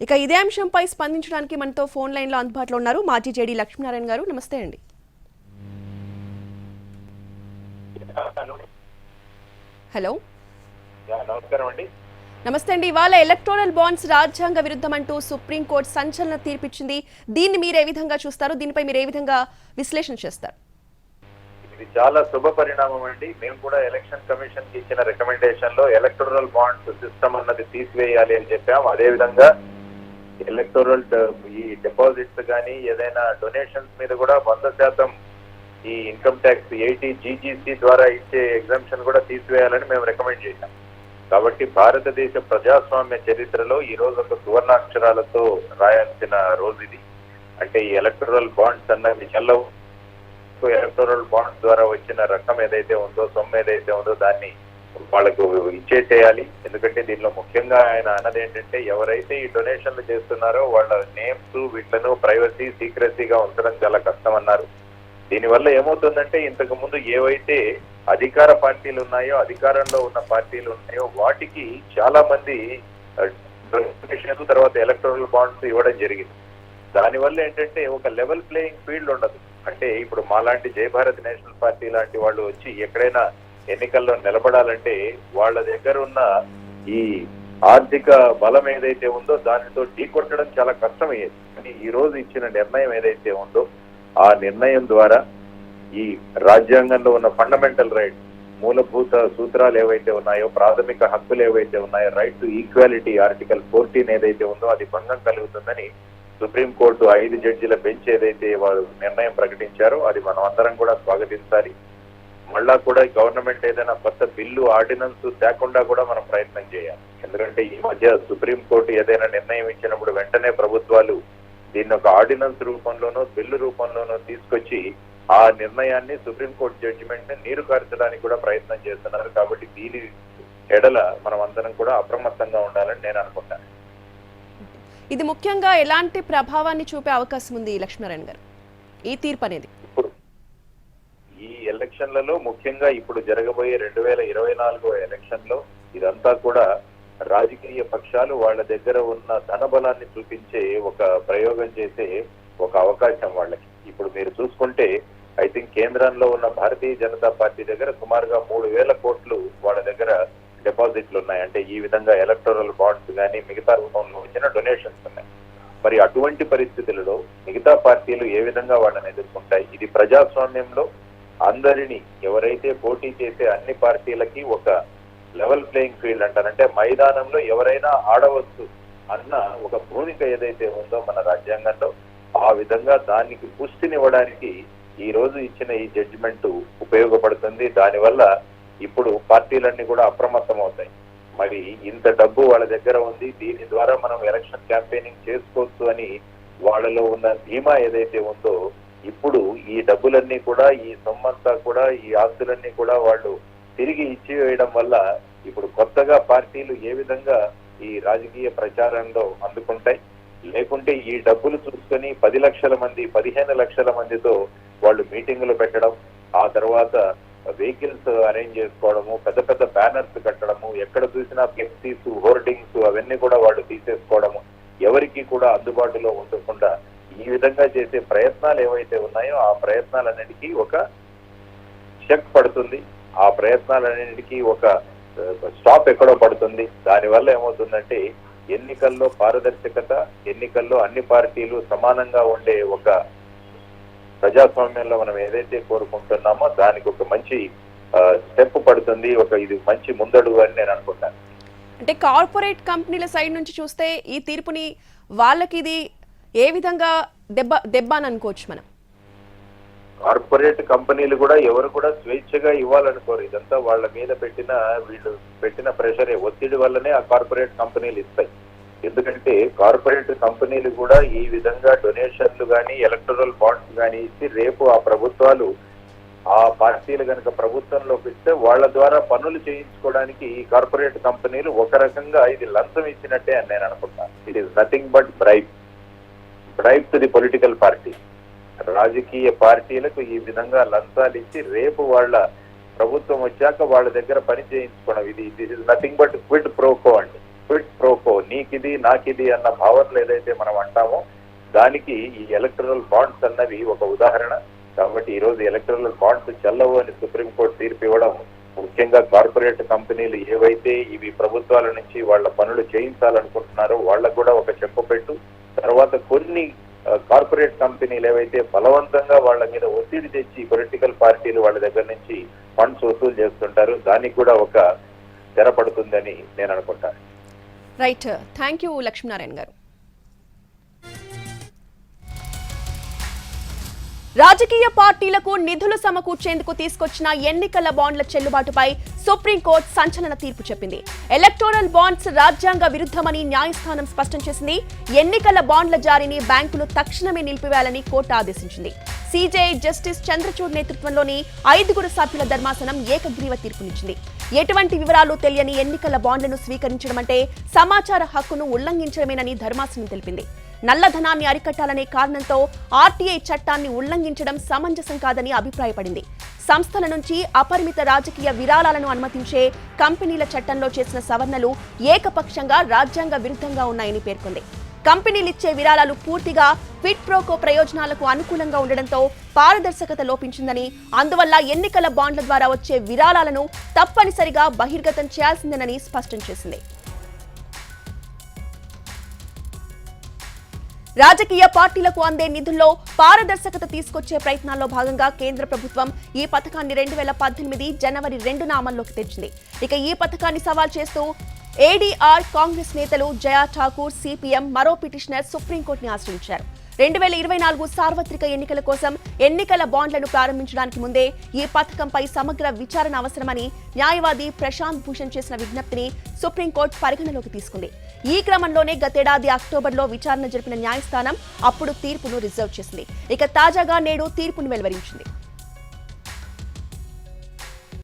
ఇక ఇదే అంశంపై స్పందించడానికి మనతో ఫోన్ లైన్లో అందుబాటులో ఉన్నారు మాజీ జేడీ లక్ష్మీనారాయణ గారు. నమస్తే అండి. హలో, నమస్కారం అండి. నమస్తే అండి. ఇవాళ ఎలక్టోరల్ బాండ్స్ రాజ్యాంగ విరుద్ధం అంటూ సుప్రీంకోర్టు సంచలన తీర్పిచ్చింది. దీన్ని మీరు ఏ విధంగా చూస్తారు? దీనిపై మీరు ఏ విధంగా విశ్లేషణ చేస్తారు? ఇది చాలా శుభ పరిణామం అండి. మేము కూడా ఎలక్షన్ కమిషన్ కి ఇచ్చిన రికమెండేషన్ లో ఎలక్టోరల్ బాండ్స్ సిస్టమ్ అన్నది తీసివేయాలి అని చెప్పాం. అదే విధంగా ఎలక్టోరల్ ఈ డిపాజిట్స్ కానీ ఏదైనా డొనేషన్స్ మీద కూడా 100% ఈ ఇన్కమ్ ట్యాక్స్ 80 జీజీసీ ద్వారా ఇచ్చే ఎగ్జామ్షన్ కూడా తీసివేయాలని మేము రికమెండ్ చేశాం. కాబట్టి భారతదేశ ప్రజాస్వామ్య చరిత్రలో ఈ రోజు ఒక సువర్ణాక్షరాలతో రాయాల్సిన రోజు ఇది. అంటే ఈ ఎలక్టోరల్ బాండ్స్ అన్నది చెల్లవు. ఎలక్టోరల్ బాండ్స్ ద్వారా వచ్చిన రకం ఏదైతే ఉందో, సొమ్ము ఏదైతే ఉందో దాన్ని వాళ్ళకు ఇచ్చేసేయాలి. ఎందుకంటే దీనిలో ముఖ్యంగా ఆయన అన్నది ఏంటంటే, ఎవరైతే ఈ డొనేషన్లు చేస్తున్నారో వాళ్ళ నేమ్స్ వీటిలను ప్రైవసీ సీక్రెసీగా ఉంచడం చాలా కష్టం అన్నారు. దీనివల్ల ఏమవుతుందంటే, ఇంతకు ముందు ఏవైతే అధికార పార్టీలు ఉన్నాయో, అధికారంలో ఉన్న పార్టీలు ఉన్నాయో వాటికి చాలా మంది డొనేషన్ తర్వాత ఎలక్టోరల్ బాండ్స్ ఇవ్వడం జరిగింది. దానివల్ల ఏంటంటే ఒక లెవెల్ ప్లేయింగ్ ఫీల్డ్ ఉండదు. అంటే ఇప్పుడు మాలాంటి జై భారత్ నేషనల్ పార్టీ లాంటి వాళ్ళు వచ్చి ఎక్కడైనా ఎన్నికల్లో నిలబడాలంటే వాళ్ళ దగ్గర ఉన్న ఈ ఆర్థిక బలం ఏదైతే ఉందో దానితో ఢీకొట్టడం చాలా కష్టమయ్యేది. కానీ ఈ రోజు ఇచ్చిన నిర్ణయం ఏదైతే ఉందో ఆ నిర్ణయం ద్వారా ఈ రాజ్యాంగంలో ఉన్న ఫండమెంటల్ రైట్స్, మూలభూత సూత్రాలు ఏవైతే ఉన్నాయో, ప్రాథమిక హక్కులు ఏవైతే ఉన్నాయో, రైట్ టు ఈక్వాలిటీ ఆర్టికల్ 14 ఏదైతే ఉందో అది భంగం కలుగుతుందని సుప్రీంకోర్టు 5 జడ్జిల బెంచ్ ఏదైతే వారు నిర్ణయం ప్రకటించారో అది మనం అందరం కూడా స్వాగతించాలి. మళ్ళా కూడా గవర్నమెంట్ ఏదైనా కొత్త బిల్లు ఆర్డినెన్స్ తేకుండా కూడా మనం ప్రయత్నం చేయాలి. ఎందుకంటే ఈ మధ్య సుప్రీంకోర్టు ఏదైనా నిర్ణయం ఇచ్చినప్పుడు వెంటనే ప్రభుత్వాలు దీన్ని ఒక ఆర్డినెన్స్ రూపంలోనో బిల్లు రూపంలోనో తీసుకొచ్చి ఆ నిర్ణయాన్ని సుప్రీంకోర్టు జడ్జిమెంట్ ని నీరు కార్చడానికి కూడా ప్రయత్నం చేస్తున్నారు. కాబట్టి దీని ఎడల మనం అందరం కూడా అప్రమత్తంగా ఉండాలని నేను అనుకుంటాను. ఇది ముఖ్యంగా ఎలాంటి ప్రభావాన్ని చూపే అవకాశం ఉంది లక్ష్మీనారాయణ గారు ఈ తీర్పు అనేది? ఇప్పుడు ఈ ఎలక్షన్లలో ముఖ్యంగా ఇప్పుడు జరగబోయే 2024 ఎలక్షన్ లో ఇదంతా కూడా రాజకీయ పక్షాలు వాళ్ళ దగ్గర ఉన్న ధనబలాన్ని చూపించే ఒక ప్రయోగం చేసే ఒక అవకాశం వాళ్ళకి. ఇప్పుడు మీరు చూసుకుంటే ఐ థింక్ కేంద్రంలో ఉన్న భారతీయ జనతా పార్టీ దగ్గర సుమారుగా 3,000 కోట్లు వాళ్ళ దగ్గర డిపాజిట్లు ఉన్నాయి. అంటే ఈ విధంగా ఎలక్టోరల్ బాండ్స్ కానీ మిగతా రూపంలో వచ్చిన డొనేషన్స్ ఉన్నాయి. మరి అటువంటి పరిస్థితులలో మిగతా పార్టీలు ఏ విధంగా వాళ్ళని ఎదుర్కొంటాయి? ఇది ప్రజాస్వామ్యంలో అందరినీ, ఎవరైతే పోటీ చేసే అన్ని పార్టీలకి ఒక లెవెల్ ప్లేయింగ్ ఫీల్డ్ అంటారంటే మైదానంలో ఎవరైనా ఆడవచ్చు అన్న ఒక భూమిక ఏదైతే ఉందో మన రాజ్యాంగంలో, ఆ విధంగా దానికి పుష్టినివ్వడానికి ఈ రోజు ఇచ్చిన ఈ జడ్జిమెంట్ ఉపయోగపడుతుంది. దానివల్ల ఇప్పుడు పార్టీలన్నీ కూడా అప్రమత్తం అవుతాయి. మరి ఇంత డబ్బు వాళ్ళ దగ్గర ఉంది, దీని ద్వారా మనం ఎలక్షన్ క్యాంపెయినింగ్ చేసుకోవచ్చు అని వాళ్ళలో ఉన్న ధీమా ఏదైతే ఉందో, ఇప్పుడు ఈ డబ్బులన్నీ కూడా, ఈ సొమ్మంతా కూడా, ఈ ఆస్తులన్నీ కూడా వాళ్ళు తిరిగి ఇచ్చివేయడం వల్ల ఇప్పుడు కొత్తగా పార్టీలు ఏ విధంగా ఈ రాజకీయ ప్రచారంలో అందుకుంటాయి? లేకుంటే ఈ డబ్బులు చూసుకొని 10 లక్షల మంది 15 లక్షల మందితో వాళ్ళు మీటింగులు పెట్టడం, ఆ తర్వాత వెహికల్స్ అరేంజ్ చేసుకోవడము, పెద్ద పెద్ద బ్యానర్స్ కట్టడము, ఎక్కడ చూసినా ఫ్లెక్సీస్, హోర్డింగ్స్ అవన్నీ కూడా వాళ్ళు తీసేసుకోవడము, ఎవరికి కూడా అందుబాటులో ఉండకుండా ఈ విధంగా చేసే ప్రయత్నాలు ఏవైతే ఉన్నాయో ఆ ప్రయత్నాలన్నిటికీ ఒక చెక్ పడుతుంది. ఆ ప్రయత్నాలన్నిటికీ ఒక స్టాప్ ఎక్కడో పడుతుంది. దానివల్ల ఏమవుతుందంటే ఎన్నికల్లో పారదర్శకత, ఎన్నికల్లో అన్ని పార్టీలు సమానంగా ఉండే ఒక ప్రజాస్వామ్యంలో మనం ఏదైతే కోరుకుంటున్నామో దానికి ఒక మంచి స్టెప్ పడుతుంది. ఇది మంచి ముందడుగు అని నేను అనుకుంటాను. అంటే కార్పొరేట్ కంపెనీల సైడ్ నుంచి చూస్తే ఈ తీర్పుని వాళ్ళకి ఇది ఏ విధంగా దెబ్బ అని అనుకోవచ్చు మనం? కార్పొరేట్ కంపెనీలు కూడా ఎవరు కూడా స్వేచ్ఛగా ఇవ్వాలనుకోరు. ఇదంతా వాళ్ళ మీద వీళ్ళు పెట్టిన ప్రెషరే, ఒత్తిడి వల్లనే ఆ కార్పొరేట్ కంపెనీలు ఇస్తాయి. ఎందుకంటే కార్పొరేట్ కంపెనీలు కూడా ఈ విధంగా డొనేషన్లు కానీ ఎలక్టోరల్ బాండ్స్ కానీ ఇచ్చి రేపు ఆ ప్రభుత్వాలు, ఆ పార్టీలు కనుక ప్రభుత్వంలోకి ఇస్తే వాళ్ళ ద్వారా పనులు చేయించుకోవడానికి ఈ కార్పొరేట్ కంపెనీలు ఒక రకంగా ఇది లంచం ఇచ్చినట్టే అని నేను అనుకుంటాను. It is nothing but bribe to the political party. రాజకీయ పార్టీలకు ఈ విధంగా లంచాలు ఇచ్చి రేపు వాళ్ళ ప్రభుత్వం వచ్చాక వాళ్ళ దగ్గర పని చేయించుకోవడం. This is nothing but quid pro quo అండి. క్విడ్ ప్రోకో, నీకిది నాకిది అన్న భావనలు ఏదైతే మనం అంటామో దానికి ఈ ఎలక్టరల్ బాండ్స్ అన్నవి ఒక ఉదాహరణ. కాబట్టి ఈ రోజు ఎలక్టరల్ బాండ్స్ చెల్లవు అని సుప్రీంకోర్టు తీర్పు ఇవ్వడం, ముఖ్యంగా కార్పొరేట్ కంపెనీలు ఏవైతే ఇవి ప్రభుత్వాల నుంచి వాళ్ళ పనులు చేయించాలనుకుంటున్నారో వాళ్ళకు కూడా ఒక చెప్పపెట్టు. తర్వాత కొన్ని కార్పొరేట్ కంపెనీలు ఏవైతే బలవంతంగా వాళ్ళ మీద ఒత్తిడి తెచ్చి పొలిటికల్ పార్టీలు వాళ్ళ దగ్గర నుంచి ఫండ్స్ వసూలు చేస్తుంటారు, దానికి కూడా ఒక తెరపడుతుందని నేను అనుకుంటాను. రైట్, థ్యాంక్ యూ లక్ష్మీనారాయణ గారు. రాజకీయ పార్టీలకు నిధులు సమకూర్చేందుకు తీసుకొచ్చిన ఎన్నికల బాండ్ల చెల్లుబాటుపై సుప్రీంకోర్టు సంచలన తీర్పు చెప్పింది. ఎలక్టోరల్ బాండ్స్ రాజ్యాంగ విరుద్ధమని న్యాయస్థానం స్పష్టం చేసింది. ఎన్నికల బాండ్ల జారీని బ్యాంకులు తక్షణమే నిలిపివేయాలని కోర్టు ఆదేశించింది. సీజేఐ జస్టిస్ చంద్రచూడ్ నేతృత్వంలోని 5 సభ్యుల ధర్మాసనం ఏకగ్రీవ తీర్పునిచ్చింది. ఎటువంటి వివరాలు తెలియని ఎన్నికల బాండ్లను స్వీకరించడం అంటే సమాచార హక్కును ఉల్లంఘించడమేనని ధర్మాసనం తెలిపింది. నల్లధనాన్ని అరికట్టాలనే కారణంతో ఆర్టీఐ చట్టాన్ని ఉల్లంఘించడం సమంజసం కాదని అభిప్రాయపడింది. సంస్థల నుంచి అపరిమిత రాజకీయ విరాళాలను అనుమతించే కంపెనీల చట్టంలో చేసిన సవరణలు ఏకపక్షంగా రాజ్యాంగ విరుద్ధంగా ఉన్నాయని పేర్కొంది. కంపెనీలిచ్చే విరాళాలు పూర్తిగా క్విడ్ ప్రోకో ప్రయోజనాలకు అనుకూలంగా ఉండడంతో పారదర్శకత లోపించిందని, అందువల్ల ఎన్నికల బాండ్ల ద్వారా వచ్చే విరాళాలను తప్పనిసరిగా బహిర్గతం చేయాల్సిందేనని స్పష్టం చేసింది. రాజకీయ పార్టీలకు అందే నిధుల్లో పారదర్శకత తీసుకొచ్చే ప్రయత్నాల్లో భాగంగా కేంద్ర ప్రభుత్వం ఈ పథకాన్ని 2018 జనవరి 2న అమల్లోకి తెచ్చింది. ఇక ఈ పథకాన్ని సవాల్ చేస్తూ ఏడీఆర్ కాంగ్రెస్ నేతలు జయా ఠాకూర్, సిపిఎం మరో పిటిషనర్ సుప్రీంకోర్టుని ఆశ్రయించారు. 2024 సార్వత్రిక ఎన్నికల కోసం ఎన్నికల బాండ్లను ప్రారంభించడానికి ముందే ఈ పథకంపై సమగ్ర విచారణ అవసరమని న్యాయవాది ప్రశాంత్ భూషణ్ చేసిన విజ్ఞప్తిని సుప్రీంకోర్టు పరిగణలోకి తీసుకుంది. ఈ క్రమంలోనే గతేడాది అక్టోబర్లో విచారణ జరిపిన న్యాయస్థానం అప్పుడు తీర్పును రిజర్వ్ చేసింది. ఇక తాజాగా నేడు తీర్పును వెలువరించింది.